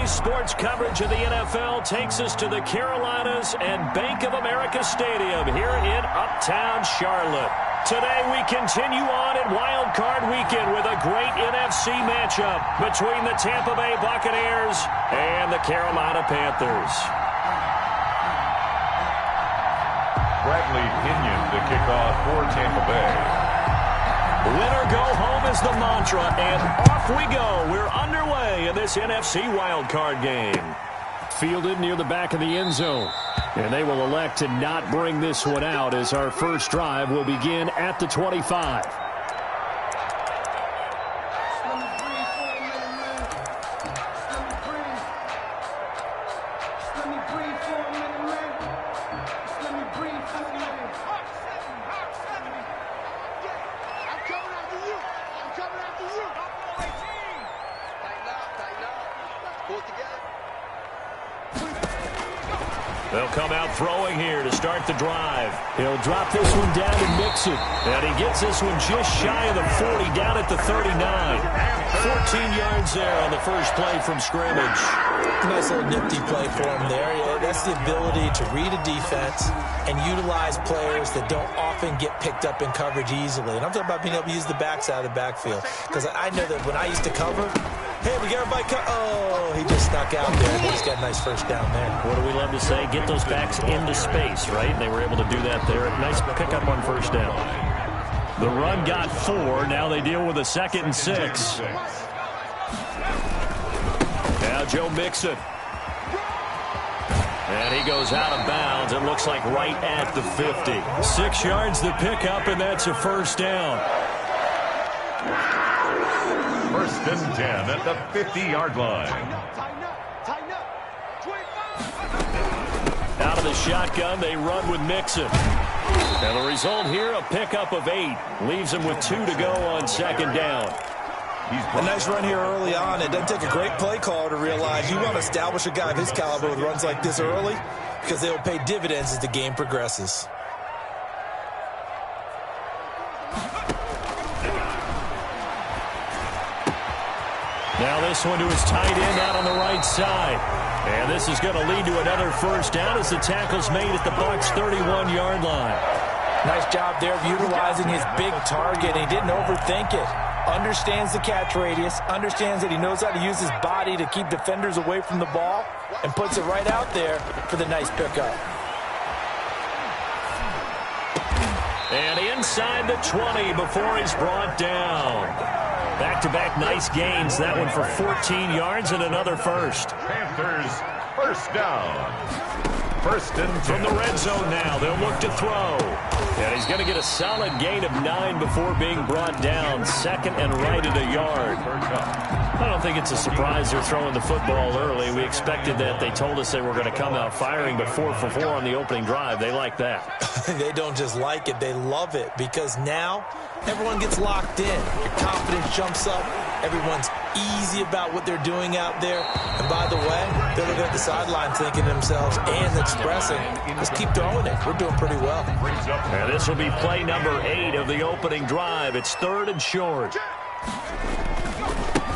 Today's sports coverage of the NFL takes us to the Carolinas and Bank of America Stadium here in Uptown Charlotte. Today we continue on in Wild Card Weekend with a great NFC matchup between the Tampa Bay Buccaneers and the Carolina Panthers. Bradley Pinion to kick off for Tampa Bay. Winner go home is the mantra, and off we go. We're underway in this NFC wildcard game. Fielded near the back of the end zone. And they will elect to not bring this one out as our first drive will begin at the 25. They'll come out throwing here to start the drive. He'll drop this one down and mix it. And he gets this one just shy of the 40, down at the 39. 14 yards there on the first play from scrimmage. Nice little nifty play for him there. Yeah, that's the ability to read a defense and utilize players that don't often get picked up in coverage easily. And I'm talking about being able to use the backs out of the backfield. Because I know that when I used to cover, hey, we got everybody oh, he just snuck out there. He's got a nice first down there. What do we love to say? Get those backs into space, right? And they were able to do that there. Nice pickup on first down. The run got 4. Now they deal with a 2nd and 6. Now Joe Mixon. And he goes out of bounds. It looks like right at the 50. 6 yards the pickup, and that's a first down. First and 10 at the 50-yard line. Out of the shotgun, they run with Mixon. And the result here, a pickup of 8. Leaves him with 2 to go on 2nd down. A nice run here early on. It doesn't take a great play caller to realize you want to establish a guy of his caliber with runs like this early because they will pay dividends as the game progresses. Now this one to his tight end out on the right side. And this is going to lead to another first down as the tackle's made at the Bucs' 31-yard line. Nice job there of utilizing his big target. He didn't overthink it. Understands the catch radius, understands that he knows how to use his body to keep defenders away from the ball, and puts it right out there for the nice pickup. And inside the 20 before he's brought down. Back-to-back nice gains. That one for 14 yards and another first. Panthers first down. First and 10. From the red zone now, they'll look to throw. And he's going to get a solid gain of 9 before being brought down. 2nd and right at a yard. I don't think it's a surprise they're throwing the football early. We expected that. They told us they were going to come out firing, but 4 for 4 on the opening drive. They like that. They don't just like it, they love it, because now everyone gets locked in. Your confidence jumps up. Everyone's easy about what they're doing out there. And by the way, they're looking at the sideline thinking to themselves and expressing, let's keep throwing it. We're doing pretty well. And this will be play number 8 of the opening drive. It's 3rd and short.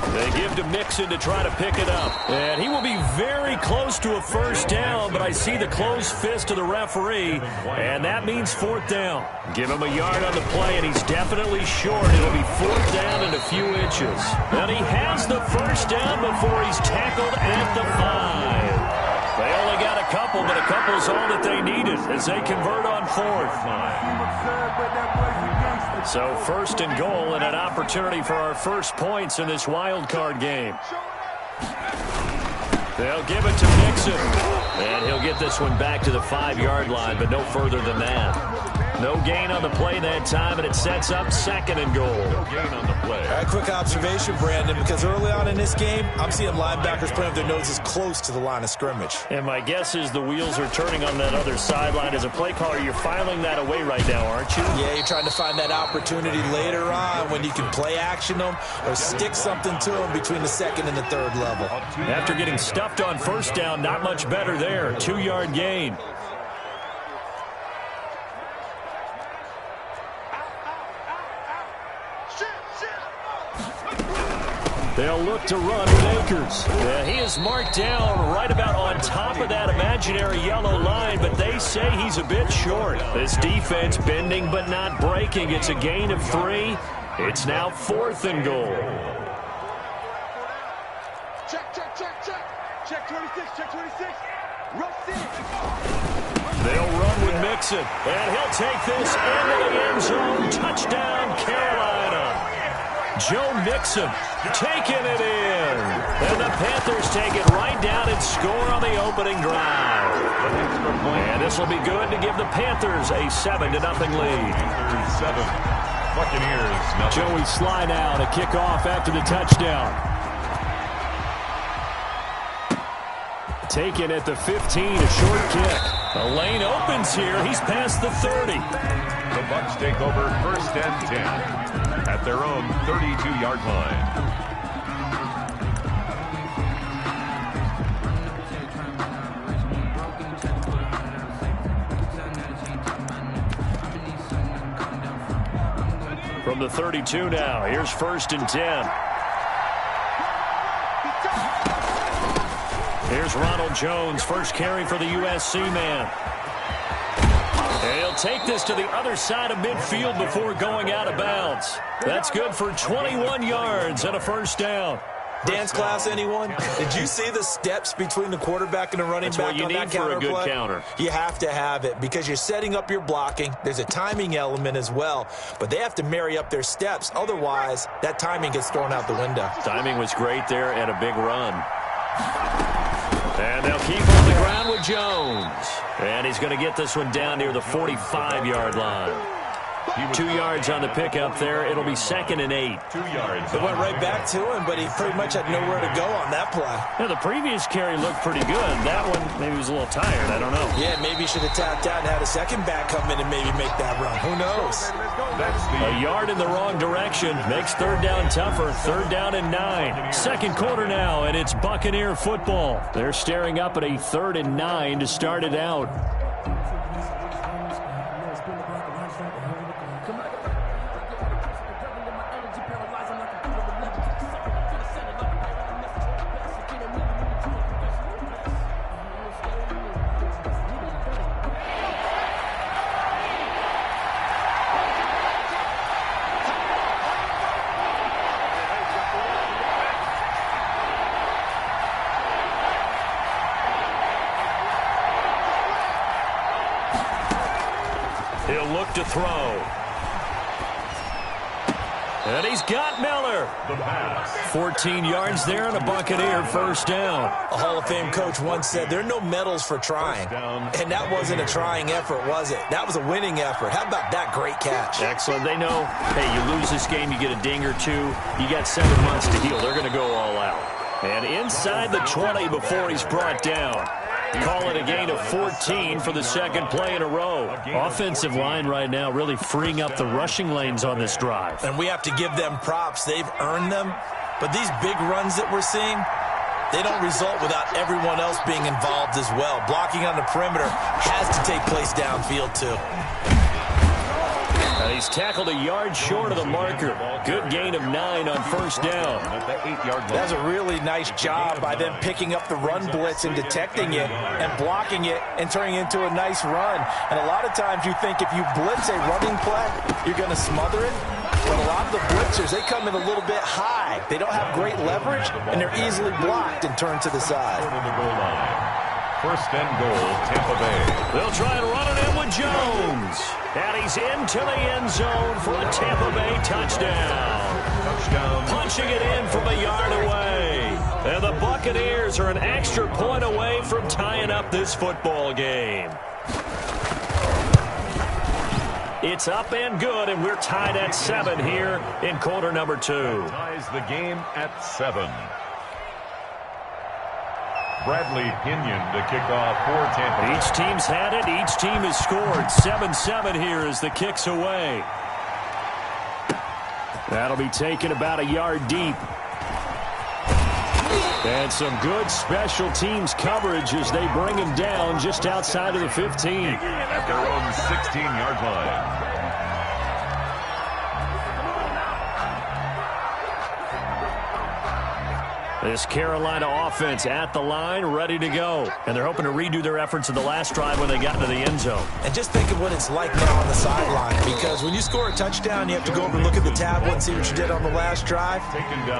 They give to Mixon to try to pick it up. And he will be very close to a first down, but I see the closed fist of the referee, and that means 4th down. Give him a yard on the play, and he's definitely short. It'll be 4th down and a few inches. And he has the first down before he's tackled at the 5. They only got a couple, but a couple's all that they needed as they convert on 4th. So 1st and goal and an opportunity for our first points in this wild card game. They'll give it to Mixon. And he'll get this one back to the 5-yard line, but no further than that. No gain on the play that time, and it sets up 2nd and goal. No gain on the play. All right, quick observation, Brandon, because early on in this game, I'm seeing linebackers playing with their noses close to the line of scrimmage. And my guess is the wheels are turning on that other sideline. As a play caller, you're filing that away right now, aren't you? Yeah, you're trying to find that opportunity later on when you can play action them or stick something to them between the 2nd and the 3rd level. After getting stuffed on first down, not much better there. 2-yard gain. They'll look to run with Akers. Yeah, he is marked down right about on top of that imaginary yellow line, but they say he's a bit short. This defense bending but not breaking. It's a gain of 3. It's now 4th and goal. Check, check, check, check. Check 26, check 26. Rush in. They'll run with Mixon, and he'll take this into the end zone. Touchdown, Carolina. Joe Mixon taking it in. And the Panthers take it right down and score on the opening drive. And this will be good to give the Panthers a 7-0 lead. 7. Buccaneers, nothing. Joey Sly now to kick off after the touchdown. Taken at the 15, a short kick. The lane opens here. He's past the 30. The Bucs take over 1st and 10 at their own 32-yard line. From the 32 now, here's 1st and 10. Here's Ronald Jones, first carry for the USC man. And he'll take this to the other side of midfield before going out of bounds. That's good for 21 yards and a 1st down. Dance class, anyone? Did you see the steps between the quarterback and the running back on that counter play? That's what you need for a good counter. You have to have it because you're setting up your blocking. There's a timing element as well, but they have to marry up their steps. Otherwise, that timing gets thrown out the window. Timing was great there and a big run. And they'll keep on the ground with Jones. And he's going to get this one down near the 45-yard line. 2 yards on the pickup there. It'll be 2nd and 8. 2 yards. It went right back to him, but he pretty much had nowhere to go on that play. Yeah, the previous carry looked pretty good. That one, maybe he was a little tired. I don't know. Yeah, maybe he should have tapped out and had a second back come in and maybe make that run. Who knows? A yard in the wrong direction makes 3rd down tougher. 3rd down and 9. Second quarter now, and it's Buccaneer football. They're staring up at a 3rd and 9 to start it out. He'll look to throw. And he's got Miller. 14 yards there and a Buccaneer 1st down. A Hall of Fame coach once said there are no medals for trying. And that wasn't a trying effort, was it? That was a winning effort. How about that great catch? Excellent. They know, hey, you lose this game, you get a ding or 2. You got 7 months to heal. They're going to go all out. And inside the 20 before he's brought down. Call it a gain of 14 for the 2nd play in a row. Offensive line right now really freeing up the rushing lanes on this drive. And we have to give them props. They've earned them. But these big runs that we're seeing, they don't result without everyone else being involved as well. Blocking on the perimeter has to take place downfield too. And he's tackled a yard short of the marker. Good gain of 9 on 1st down. That's a really nice job by them picking up the run blitz and detecting it and blocking it and turning it into a nice run. And a lot of times you think if you blitz a running play, you're going to smother it. But a lot of the blitzers, they come in a little bit high. They don't have great leverage, and they're easily blocked and turned to the side. 1st and goal, Tampa Bay. They'll try and run it in with Jones. And he's into the end zone for a Tampa Bay touchdown. Punching it in from a yard away. And the Buccaneers are an extra point away from tying up this football game. It's up and good, and we're tied at 7 here in quarter number 2. Ties the game at 7. Bradley Pinion to kick off for Tampa. Each team's had it. Each team has scored. 7-7 here as the kick's away. That'll be taken about a yard deep. And some good special teams coverage as they bring him down just outside of the 15. At their own 16-yard line. This Carolina offense at the line, ready to go. And they're hoping to redo their efforts in the last drive when they got into the end zone. And just think of what it's like now on the sideline, because when you score a touchdown, you have to go over and look at the tablet and see what you did on the last drive.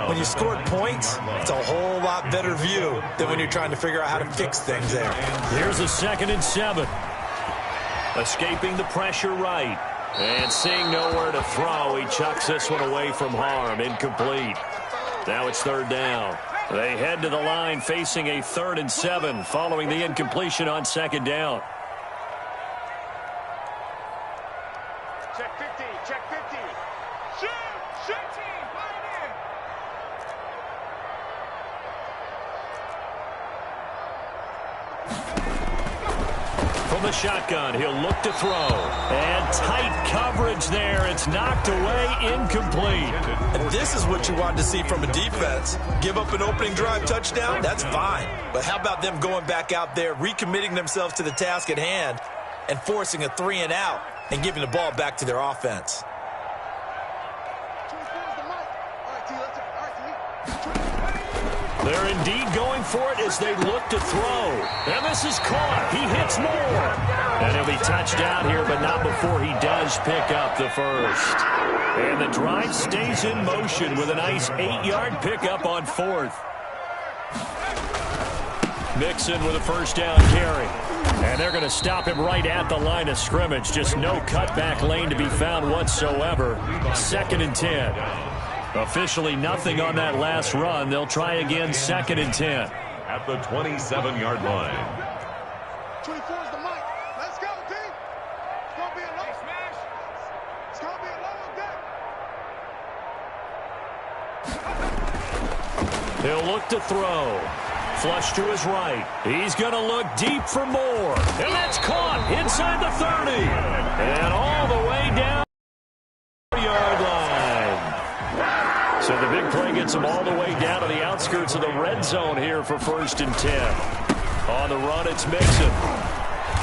When you scored points, it's a whole lot better view than when you're trying to figure out how to fix things there. Here's a 2nd and 7. Escaping the pressure right. And seeing nowhere to throw, he chucks this one away from harm. Incomplete. Now it's 3rd down. They head to the line facing a 3rd and 7 following the incompletion on 2nd down. Check 50, check 50. Shoot, shoot team, put it in. From the shotgun, he'll look to throw. And tight coverage there. It's knocked away, incomplete. And this is what you want to see from a defense. Give up an opening drive touchdown, that's fine. But how about them going back out there, recommitting themselves to the task at hand, and forcing a 3 and out and giving the ball back to their offense. They're indeed going for it as they look to throw. And this is caught. He hits more. And he'll be touched down here, but not before he does pick up the first. And the drive stays in motion with a nice 8-yard pickup on 4th. Mixon with a 1st down carry. And they're going to stop him right at the line of scrimmage. Just no cutback lane to be found whatsoever. 2nd and 10. Officially nothing on that last run. They'll try again, 2nd and 10. At the 27-yard line. 24 is the mic. Let's go, team. It's going to be a low smash. It's going to be a low deck. He'll look to throw. Flush to his right. He's going to look deep for more. And that's caught inside the 30. And all the way down the yard line. So the big play gets him all the way down to the outskirts of the red zone here for 1st and 10. On the run, it's Mixon.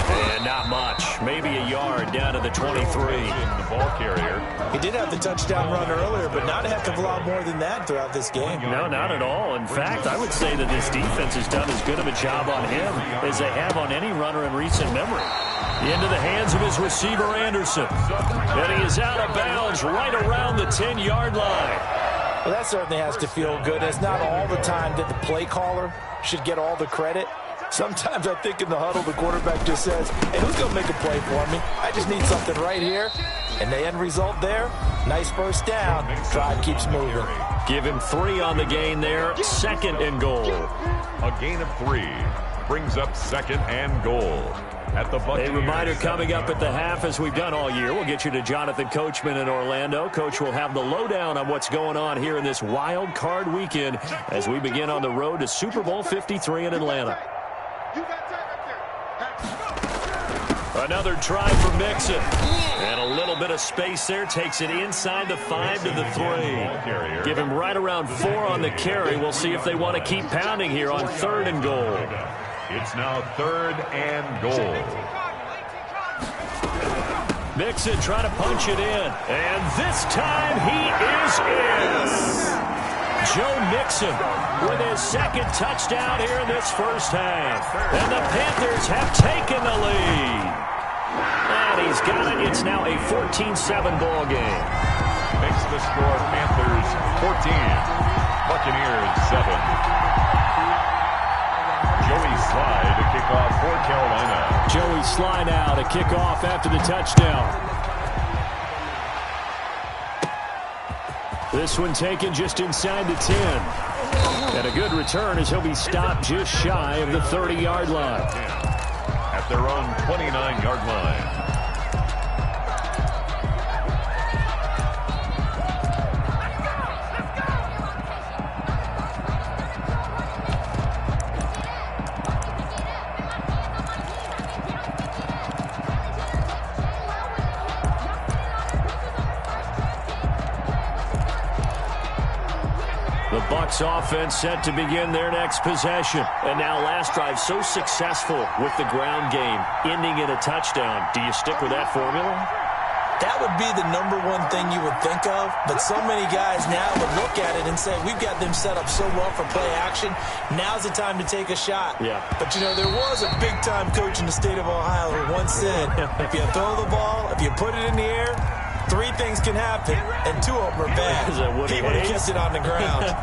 And not much. Maybe a yard down to the 23. The ball carrier. He did have the touchdown run earlier, but not a heck of a lot more than that throughout this game. No, not at all. In fact, I would say that this defense has done as good of a job on him as they have on any runner in recent memory. Into the hands of his receiver, Anderson. And he is out of bounds right around the 10-yard line. Well, that certainly has to feel good. It's not all the time that the play caller should get all the credit. Sometimes I think in the huddle, the quarterback just says, hey, who's going to make a play for me? I just need something right here. And the end result there, nice 1st down. Drive keeps moving. Give him 3 on the gain there. 2nd and goal. A gain of 3 brings up 2nd and goal. At the a reminder coming up at the half, as we've done all year. We'll get you to Jonathan Coachman in Orlando. Coach will have the lowdown on what's going on here in this wild card weekend as we begin on the road to Super Bowl 53 in Atlanta. Another try for Mixon. And a little bit of space there. Takes it inside the 5 to the 3. Give him right around 4 on the carry. We'll see if they want to keep pounding here on 3rd and goal. It's now 3rd and goal. Mixon trying to punch it in. And this time he is in. Joe Mixon with his 2nd touchdown here in this 1st half. And the Panthers have taken the lead. And he's got it. It's now a 14-7 ball game. Makes the score Panthers 14. Buccaneers 7. Joey Sly to kick off for Carolina. Joey Sly now to kick off after the touchdown. This one taken just inside the 10. And a good return as he'll be stopped just shy of the 30-yard line. At their own 29-yard line. The Bucs offense set to begin their next possession. And now last drive so successful with the ground game, ending in a touchdown. Do you stick with that formula? That would be the #1 thing you would think of, but so many guys now would look at it and say, we've got them set up so well for play action, now's the time to take a shot. Yeah. But, you know, there was a big-time coach in the state of Ohio who once said, if you throw the ball, if you put it in the air, 3 things can happen, and 2 of them are bad. He would have kept it on the ground.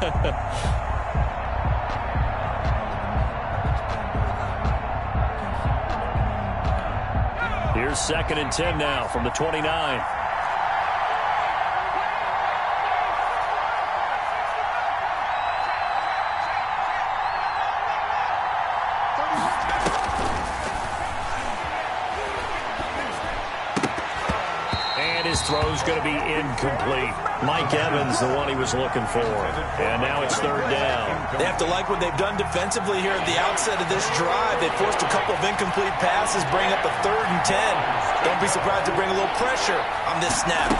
Here's 2nd and 10 now from the 29. And his throw's going to be incomplete. Mike Evans, the one he was looking for. And now it's 3rd down. They have to like what they've done defensively here at the outset of this drive. They forced a couple of incomplete passes, bring up a 3rd and 10. Don't be surprised to bring a little pressure on this snap.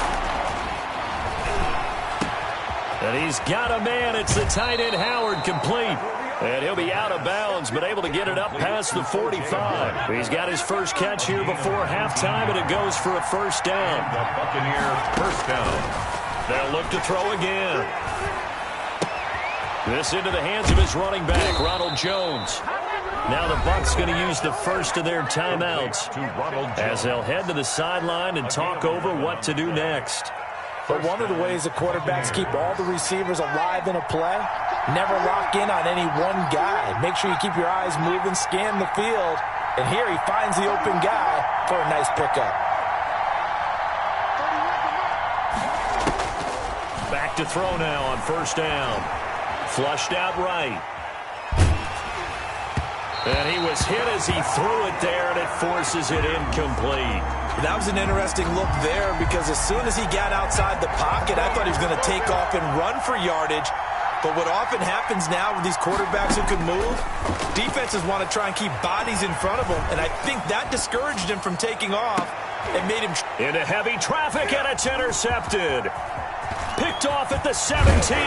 And he's got a man. It's the tight end Howard, complete. And he'll be out of bounds, but able to get it up past the 45. He's got his first catch here before halftime, and it goes for a 1st down. The Buccaneer 1st down. They'll look to throw again. This into the hands of his running back, Ronald Jones. Now the Bucs going to use the first of their timeouts as they'll head to the sideline and talk over what to do next. But one of the ways that quarterbacks keep all the receivers alive in a play, never lock in on any one guy. Make sure you keep your eyes moving, scan the field. And here he finds the open guy for a nice pickup. Back to throw now on 1st down. Flushed out right. And he was hit as he threw it there, and it forces it incomplete. That was an interesting look there because as soon as he got outside the pocket, I thought he was going to take off and run for yardage. But what often happens now with these quarterbacks who can move, defenses want to try and keep bodies in front of them, and I think that discouraged him from taking off and made him... Into heavy traffic, and it's intercepted. Picked off at the 17.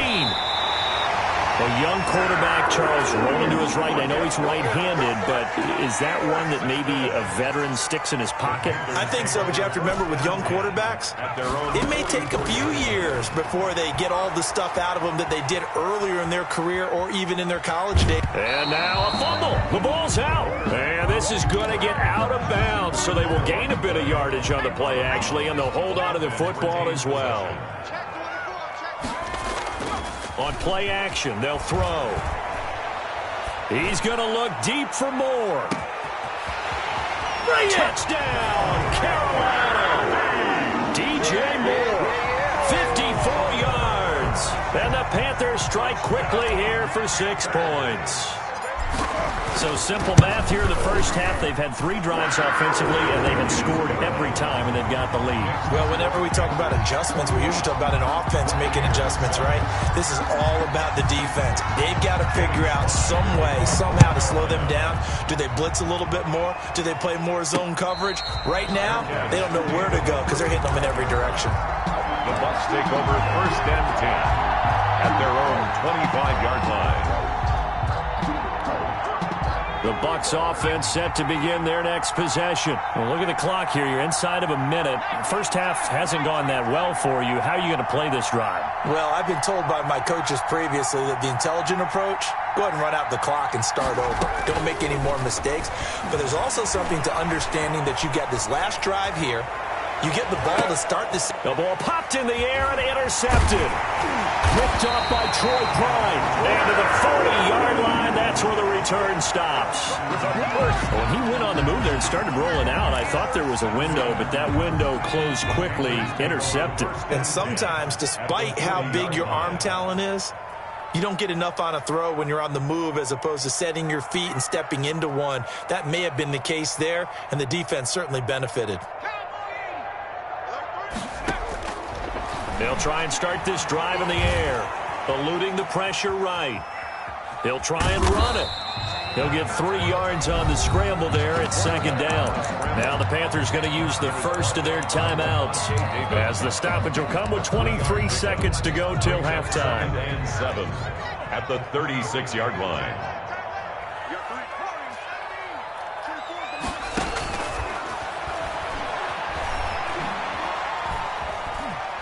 A young quarterback, Charles, rolling to his right. I know he's right-handed, but is that one that maybe a veteran sticks in his pocket? I think so, but you have to remember with young quarterbacks, it may take a few years before they get all the stuff out of them that they did earlier in their career or even in their college days. And now a fumble. The ball's out. And this is going to get out of bounds, so they will gain a bit of yardage on the play, actually, and they'll hold on to the football as well. On play action, they'll throw. He's going to look deep for more. Touchdown, Carolina. DJ Moore, 54 yards. And the Panthers strike quickly here for 6 points. So simple math here in the first half. They've had 3 drives offensively, and they have scored every time, and they've got the lead. Well, whenever we talk about adjustments, we usually talk about an offense making adjustments, right? This is all about the defense. They've got to figure out some way, somehow to slow them down. Do they blitz a little bit more? Do they play more zone coverage? Right now, they don't know where to go because they're hitting them in every direction. The Bucs take over 1st and 10 at their own 25-yard line. The Bucs offense set to begin their next possession. Well, look at the clock here. You're inside of a minute. First half hasn't gone that well for you. How are you going to play this drive? Well, I've been told by my coaches previously that the intelligent approach, go ahead and run out the clock and start over. Don't make any more mistakes. But there's also something to understanding that you got this last drive here. You get the ball to start this. The ball popped in the air and intercepted. Picked off by Troy Prime. And to the 40-yard line, that's where the return stops. When he went on the move there and started rolling out, I thought there was a window, but that window closed quickly, intercepted. And sometimes, despite how big your arm talent is, you don't get enough on a throw when you're on the move as opposed to setting your feet and stepping into one. That may have been the case there, and the defense certainly benefited. They'll try and start this drive in the air, eluding the pressure right. He'll try and run it. He'll get 3 yards on the scramble there at 2nd down. Now the Panthers going to use the first of their timeouts as the stoppage will come with 23 seconds to go till halftime. And 7 at the 36-yard line.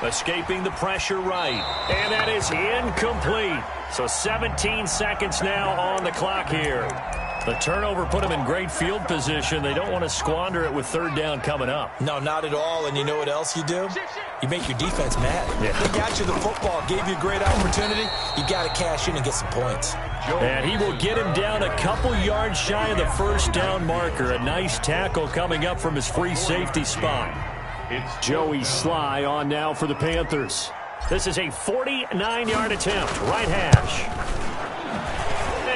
Escaping the pressure right. And that is incomplete. So 17 seconds now on the clock here. The turnover put them in great field position. They don't want to squander it with third down coming up. No, not at all. And you know what else you do? You make your defense mad. Yeah. They got you the football, gave you a great opportunity. You got to cash in and get some points. And he will get him down a couple yards shy of the first down marker. A nice tackle coming up from his free safety spot. It's Joey Sly on now for the Panthers. This is a 49-yard attempt, right hash.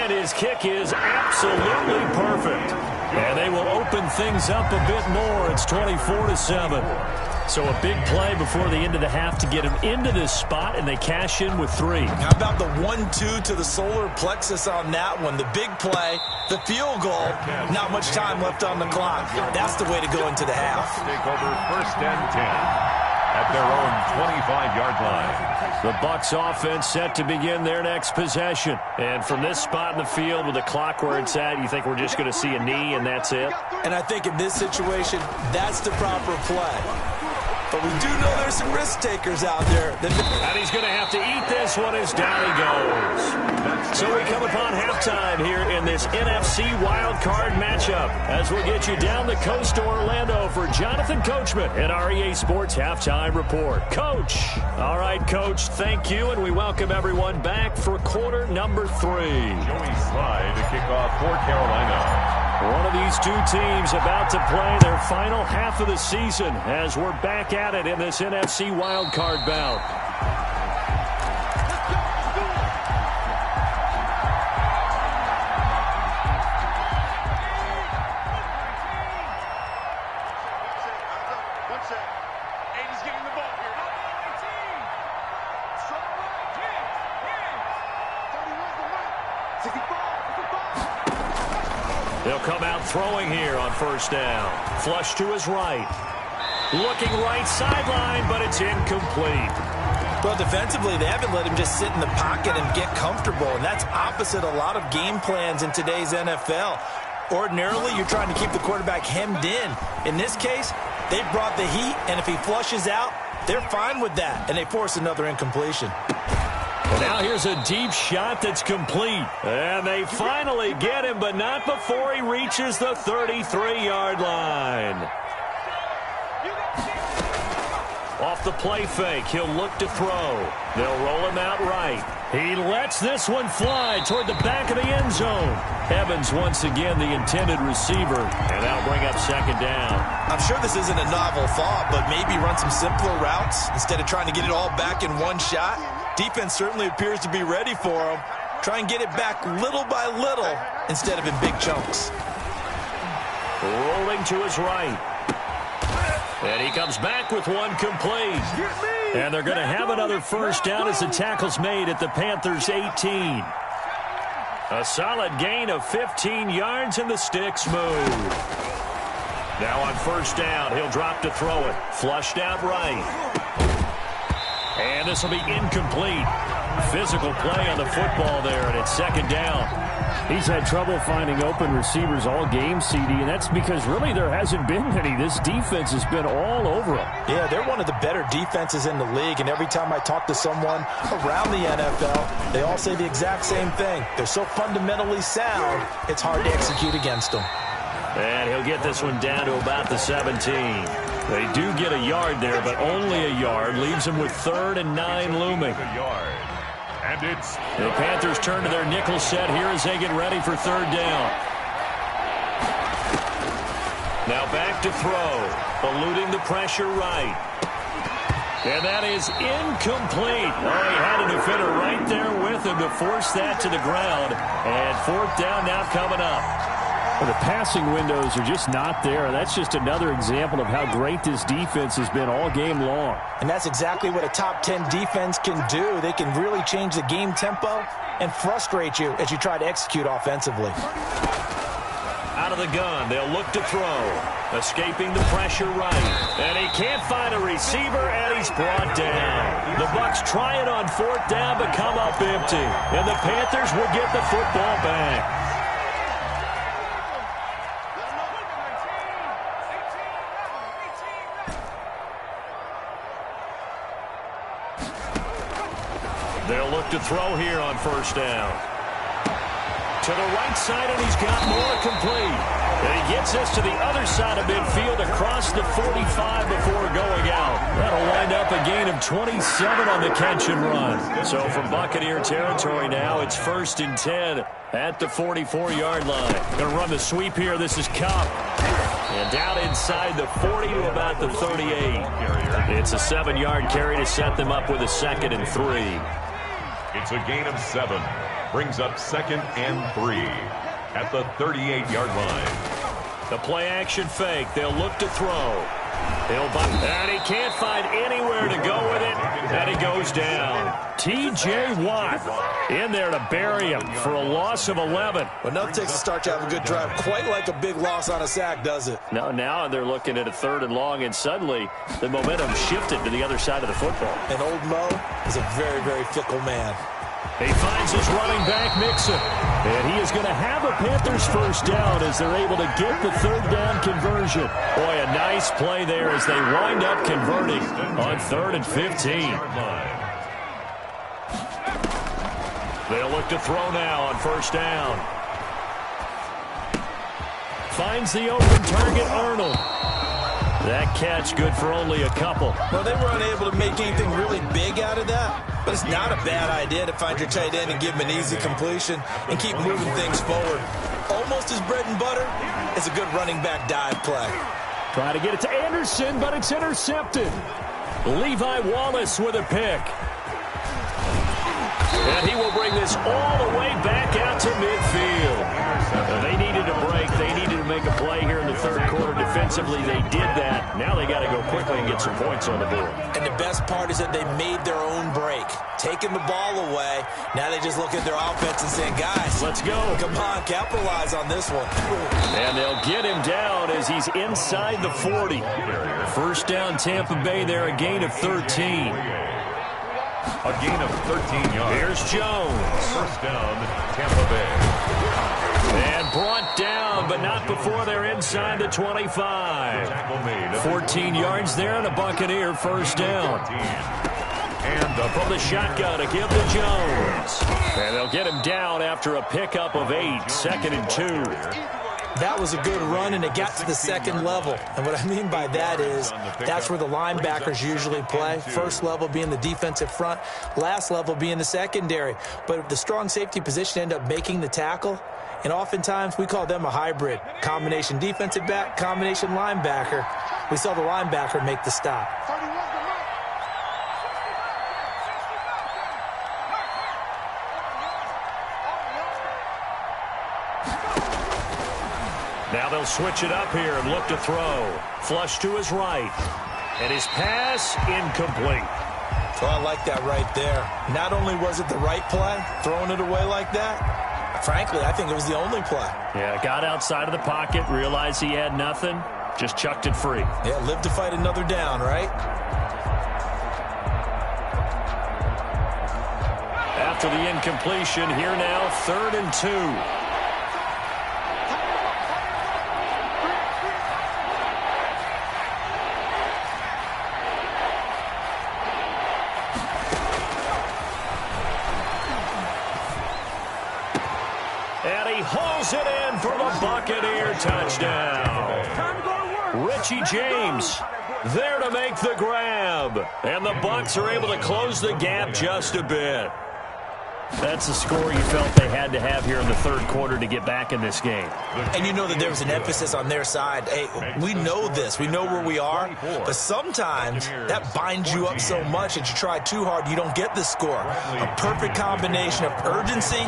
And his kick is absolutely perfect. And they will open things up a bit more. It's 24-7. So a big play before the end of the half to get him into this spot, and they cash in with 3. How about the 1-2 to the solar plexus on that one? The big play, the field goal, not much time left on the clock. That's the way to go into the half. Take over first and 10 at their own 25-yard line. The Bucs offense set to begin their next possession. And from this spot in the field with the clock where it's at, you think we're just going to see a knee and that's it? And I think in this situation, that's the proper play. But we do know there's some risk takers out there. And he's going to have to eat this one as down he goes. So we come upon halftime here in this NFC wildcard matchup as we'll get you down the coast to Orlando for Jonathan Coachman in our EA Sports Halftime Report. Coach. All right, Coach, thank you, and we welcome everyone back for quarter number 3. Joey Sly to kick off for Carolina. One of these two teams about to play their final half of the season as we're back at it in this NFC wildcard bout. They'll come out throwing here on first down. Flush to his right. Looking right sideline, but it's incomplete. Well, defensively, they haven't let him just sit in the pocket and get comfortable, and that's opposite a lot of game plans in today's NFL. Ordinarily, you're trying to keep the quarterback hemmed in. In this case, they brought the heat, and if he flushes out, they're fine with that, and they force another incompletion. And now here's a deep shot that's complete. And they finally get him, but not before he reaches the 33-yard line. Off the play fake, he'll look to throw. They'll roll him out right. He lets this one fly toward the back of the end zone. Evans once again the intended receiver, and that'll bring up second down. I'm sure this isn't a novel thought, but maybe run some simpler routes instead of trying to get it all back in one shot. Defense certainly appears to be ready for him. Try and get it back little by little instead of in big chunks. Rolling to his right. And he comes back with one complete. And they're going to have another first down as the tackle's made at the Panthers' 18. A solid gain of 15 yards and the sticks move. Now on first down, he'll drop to throw it. Flushed out right. And this will be incomplete. Physical play on the football there, and it's second down. He's had trouble finding open receivers all game, CD, and that's because really there hasn't been any. This defense has been all over them. Yeah, they're one of the better defenses in the league, and every time I talk to someone around the NFL, they all say the exact same thing. They're so fundamentally sound, it's hard to execute against them. And he'll get this one down to about the 17. They do get a yard there, but only a yard. Leaves them with 3rd and 9 looming. And it's the Panthers turn to their nickel set here as they get ready for third down. Now back to throw. Eluding the pressure right. And that is incomplete. Oh, he had a defender right there with him to force that to the ground. And fourth down now coming up. Well, the passing windows are just not there. That's just another example of how great this defense has been all game long. And that's exactly what a top 10 defense can do. They can really change the game tempo and frustrate you as you try to execute offensively. Out of the gun, they'll look to throw. Escaping the pressure right. And he can't find a receiver, and he's brought down. The Bucs try it on fourth down, but come up empty. And the Panthers will get the football back. They'll look to throw here on first down. To the right side, and he's got more complete. And he gets us to the other side of midfield across the 45 before going out. That'll wind up a gain of 27 on the catch and run. So from Buccaneer territory now, it's 1st and 10 at the 44-yard line. Going to run the sweep here. This is Cup. And down inside the 40 to about the 38. It's a 7-yard carry to set them up with a 2nd and 3. It's a gain of 7. Brings up 2nd and 3 at the 38-yard line. The play-action fake. They'll look to throw. And he can't find anywhere to go with it. And he goes down. T.J. Watt in there to bury him for a loss of 11. Well, nothing takes a start to have a good drive. Quite like a big loss on a sack, does it? No, now they're looking at a 3rd and long, and suddenly the momentum shifted to the other side of the football. And old Mo is a very, very fickle man. He finds his running back, Mixon. And he is going to have a Panthers first down as they're able to get the 3rd down conversion. Boy, a nice play there as they wind up converting on 3rd and 15. They'll look to throw now on first down. Finds the open target, Arnold. That catch good for only a couple. Well, they were unable to make anything really big out of that, but it's not a bad idea to find your tight end and give him an easy completion and keep moving things forward. Almost his bread and butter is a good running back dive play. Try to get it to Anderson, but it's intercepted. Levi Wallace with a pick. And he will bring this all the way back out to midfield. They needed a break. They needed to make a play here in the 3rd quarter. Defensively, they did that. Now they got to go quickly and get some points on the board. And the best part is that they made their own break. Taking the ball away. Now they just look at their offense and say, guys, let's go. Come on, capitalize on this one. And they'll get him down as he's inside the 40. First down, Tampa Bay there, a gain of 13. A gain of 13 yards. Here's Jones. First down, Tampa Bay. And brought down, but not before they're inside the 25. 14 yards there and a Buccaneer first down. And from the shotgun to give to Jones. And they'll get him down after a pickup of 8, 2nd and 2. That was a good run, and it got to the 2nd level. And what I mean by that is that's where the linebackers usually play. First level being the defensive front, last level being the secondary. But the strong safety position ended up making the tackle. And oftentimes we call them a hybrid. Combination defensive back, combination linebacker. We saw the linebacker make the stop. Now they'll switch it up here and look to throw. Flush to his right. And his pass incomplete. So I like that right there. Not only was it the right play, throwing it away like that, frankly, I think it was the only play. Yeah, got outside of the pocket, realized he had nothing, just chucked it free. Yeah, live to fight another down, right? After the incompletion, here now, 3rd and 2. Hauls it in for the Buccaneer touchdown. Richie James there to make the grab. And the Bucs are able to close the gap just a bit. That's the score you felt they had to have here in the 3rd quarter to get back in this game. And you know that there was an emphasis on their side. Hey, we know this. We know where we are. But sometimes that binds you up so much that you try too hard, you don't get the score. A perfect combination of urgency,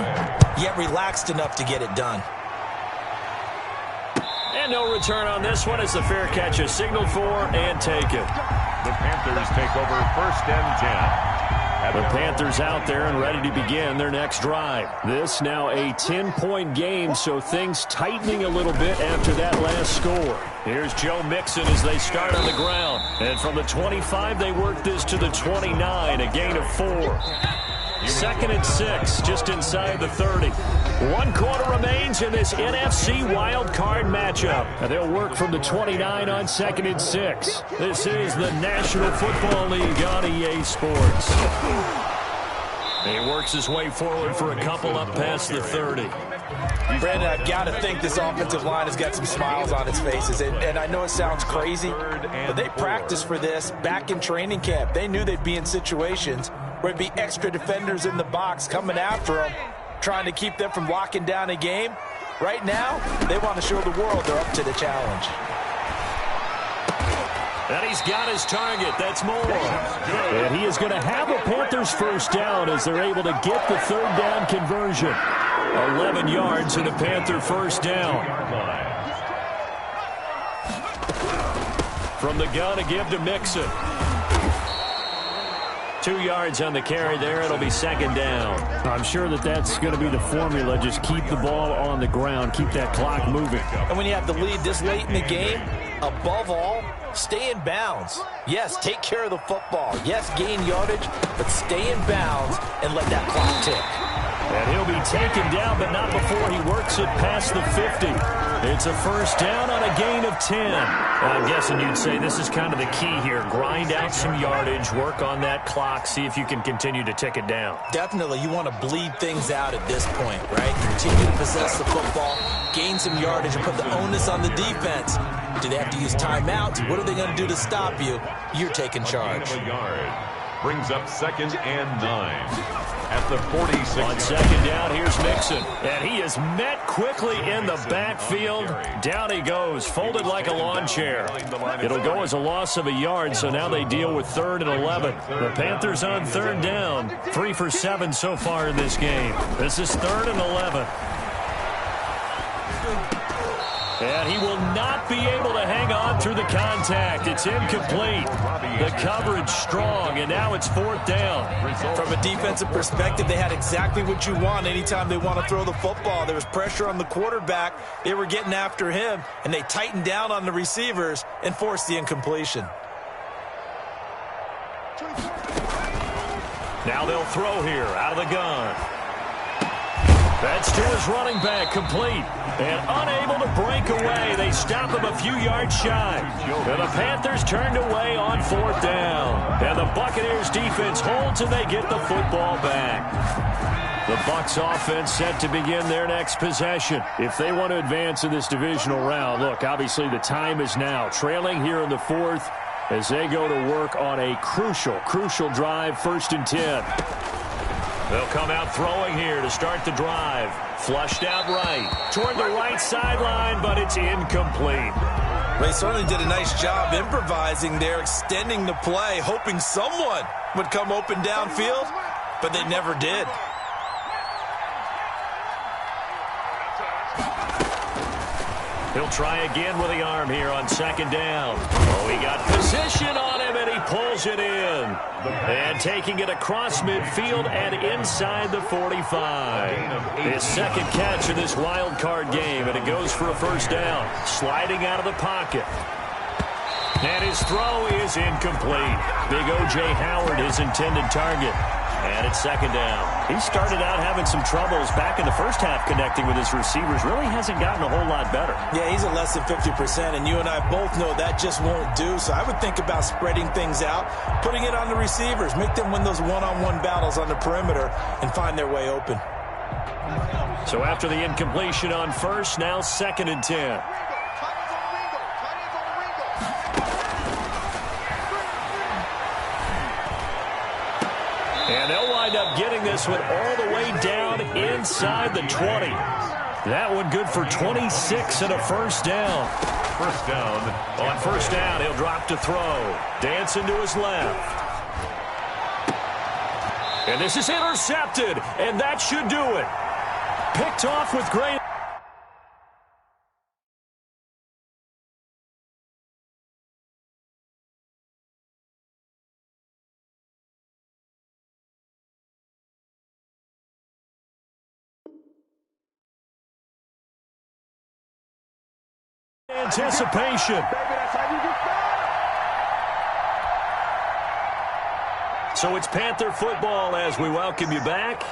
yet relaxed enough to get it done. And no return on this one as the fair catch is signaled for and taken. The Panthers take over 1st and 10. The Panthers out there and ready to begin their next drive. This now a 10-point game, so things tightening a little bit after that last score. Here's Joe Mixon as they start on the ground. And from the 25, they work this to the 29, a gain of 4. 2nd and 6, just inside the 30. 1 quarter remains in this NFC wild card matchup. And they'll work from the 29 on 2nd and 6. This is the National Football League on EA Sports. He works his way forward for a couple up past the 30. Brandon, I've got to think this offensive line has got some smiles on its faces. And I know it sounds crazy, but they practiced for this back in training camp. They knew they'd be in situations where there'd be extra defenders in the box coming after them, trying to keep them from locking down a game. Right now, they want to show the world they're up to the challenge. And he's got his target. That's more. And he is going to have a Panthers first down as they're able to get the third down conversion. 11 yards and a Panther first down. From the gun, a give to Mixon. 2 yards on the carry there. It'll be second down. I'm sure that's going to be the formula. Just keep the ball on the ground. Keep that clock moving. And when you have the lead this late in the game, above all, stay in bounds. Yes, take care of the football. Yes, gain yardage, but stay in bounds and let that clock tick. And he'll be taken down, but not before he works it past the 50. It's a first down on a gain of 10. I'm guessing you'd say this is kind of the key here. Grind out some yardage, work on that clock, see if you can continue to tick it down. Definitely, you want to bleed things out at this point, right? Continue to possess the football, gain some yardage, and put the onus on the defense. Do they have to use timeouts? What are they going to do to stop you? You're taking charge. Brings up 2nd and 9. At the 46. On second down, here's Mixon. And he is met quickly in the backfield. Down he goes, folded like a lawn chair. It'll go as a loss of a yard, so now they deal with 3rd and 11. The Panthers on third down. 3 for 7 so far in this game. This is 3rd and 11. And he will not be able to hang on through the contact. It's incomplete. The coverage strong, and now it's 4th down. From a defensive perspective, they had exactly what you want anytime they want to throw the football. There was pressure on the quarterback. They were getting after him, and they tightened down on the receivers and forced the incompletion. Now they'll throw here out of the gun. That's to his running back, complete. And unable to break away. They stop him a few yards shy. And the Panthers turned away on 4th down. And the Buccaneers defense holds and they get the football back. The Bucs offense set to begin their next possession. If they want to advance in this divisional round, look, obviously the time is now. Trailing here in the 4th as they go to work on a crucial drive, 1st and 10. They'll come out throwing here to start the drive. Flushed out right. Toward the right sideline, but it's incomplete. They certainly did a nice job improvising there, extending the play, hoping someone would come open downfield, but they never did. He'll try again with the arm here on second down. Oh, he got position on him, and he pulls it in. And taking it across midfield and inside the 45. His second catch of this wild card game, and it goes for a first down. Sliding out of the pocket. And his throw is incomplete. Big O.J. Howard, his intended target. And it's second down. He started out having some troubles back in the first half connecting with his receivers. Really hasn't gotten a whole lot better. Yeah, he's at less than 50%, and you and I both know that just won't do. So I would think about spreading things out, putting it on the receivers, make them win those one-on-one battles on the perimeter and find their way open. So after the incompletion on first, now 2nd and 10. And they'll wind up getting this one all the way down inside the 20. That one good for 26 and a first down. First down. On first down, he'll drop to throw. Dancing to his left. And this is intercepted, and that should do it. Picked off with great... anticipation. So it's Panther football as we welcome you back.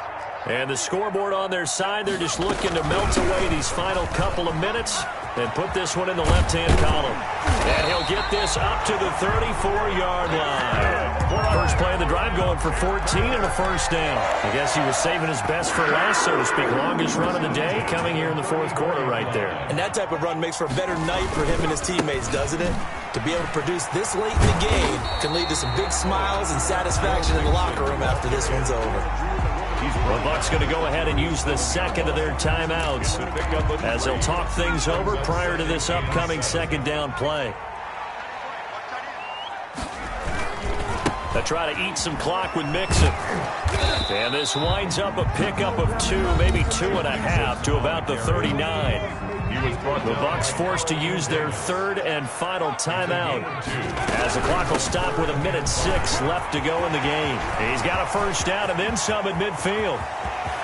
And the scoreboard on their side, they're just looking to melt away these final couple of minutes and put this one in the left-hand column. And he'll get this up to the 34-yard line. First play of the drive going for 14 and a first down. I guess he was saving his best for last, so to speak. Longest run of the day coming here in the fourth quarter right there. And that type of run makes for a better night for him and his teammates, doesn't it? To be able to produce this late in the game can lead to some big smiles and satisfaction in the locker room after this one's over. The Bucs going to go ahead and use the second of their timeouts as they'll talk things over prior to this upcoming second down play. They try to eat some clock with Mixon. And this winds up a pickup of 2, maybe 2.5 to about the 39. The Bucs forced to use their third and final timeout as the clock will stop with 1:06 left to go in the game. He's got a first down and then some at midfield.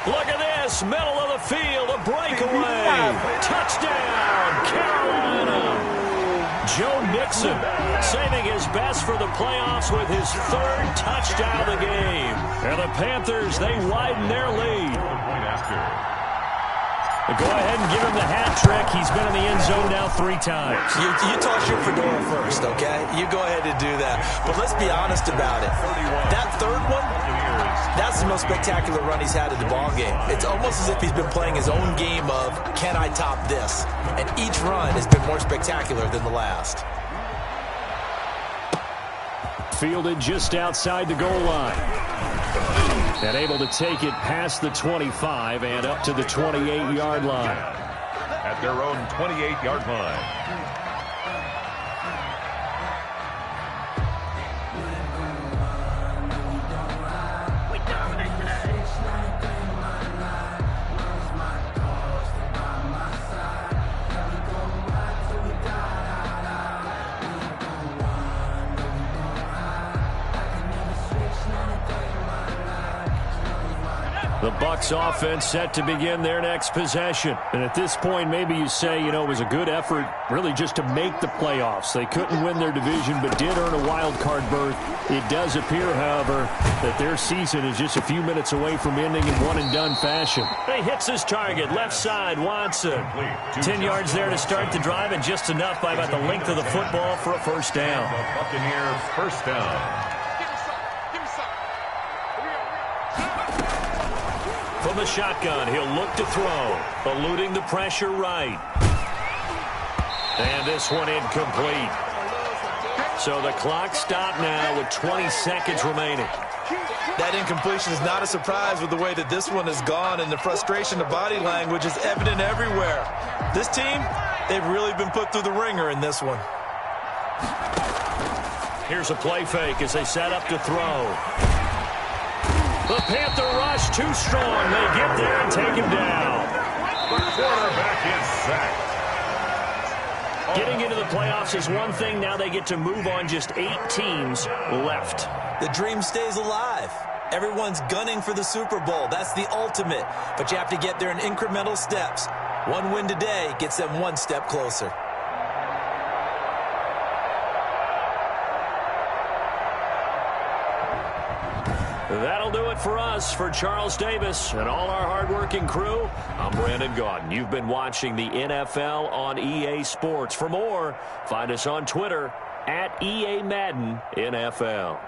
Look at this, middle of the field, a breakaway. Touchdown, Carolina. Joe Mixon saving his best for the playoffs with his third touchdown of the game. And the Panthers, they widen their lead. Go ahead and give him the hat trick. He's been in the end zone now 3 times. You toss your fedora first, okay? You go ahead and do that. But let's be honest about it. That third one, that's the most spectacular run he's had in the ballgame. It's almost as if he's been playing his own game of, can I top this? And each run has been more spectacular than the last. Fielded just outside the goal line. And able to take it past the 25 and up to the 28-yard line. At their own 28-yard line. The Bucs offense set to begin their next possession. And at this point, maybe you say, you know, it was a good effort really just to make the playoffs. They couldn't win their division but did earn a wild card berth. It does appear, however, that their season is just a few minutes away from ending in one-and-done fashion. He hits his target, left side, Watson. 10 yards there to start the drive and just enough by about the length of the football for a first down. Buccaneers first down. From the shotgun, he'll look to throw, eluding the pressure right. And this one incomplete. So the clock stopped now with 20 seconds remaining. That incompletion is not a surprise with the way that this one has gone, and the frustration of body language is evident everywhere. This team, they've really been put through the ringer in this one. Here's a play fake as they set up to throw. The Panther rush too strong. They get there and take him down. The quarterback is sacked. Getting into the playoffs is one thing. Now they get to move on. Just 8 teams left. The dream stays alive. Everyone's gunning for the Super Bowl. That's the ultimate. But you have to get there in incremental steps. One win today gets them one step closer. That'll do it for us. For Charles Davis and all our hardworking crew, I'm Brandon Gaudin. You've been watching the NFL on EA Sports. For more, find us on Twitter at EA Madden NFL.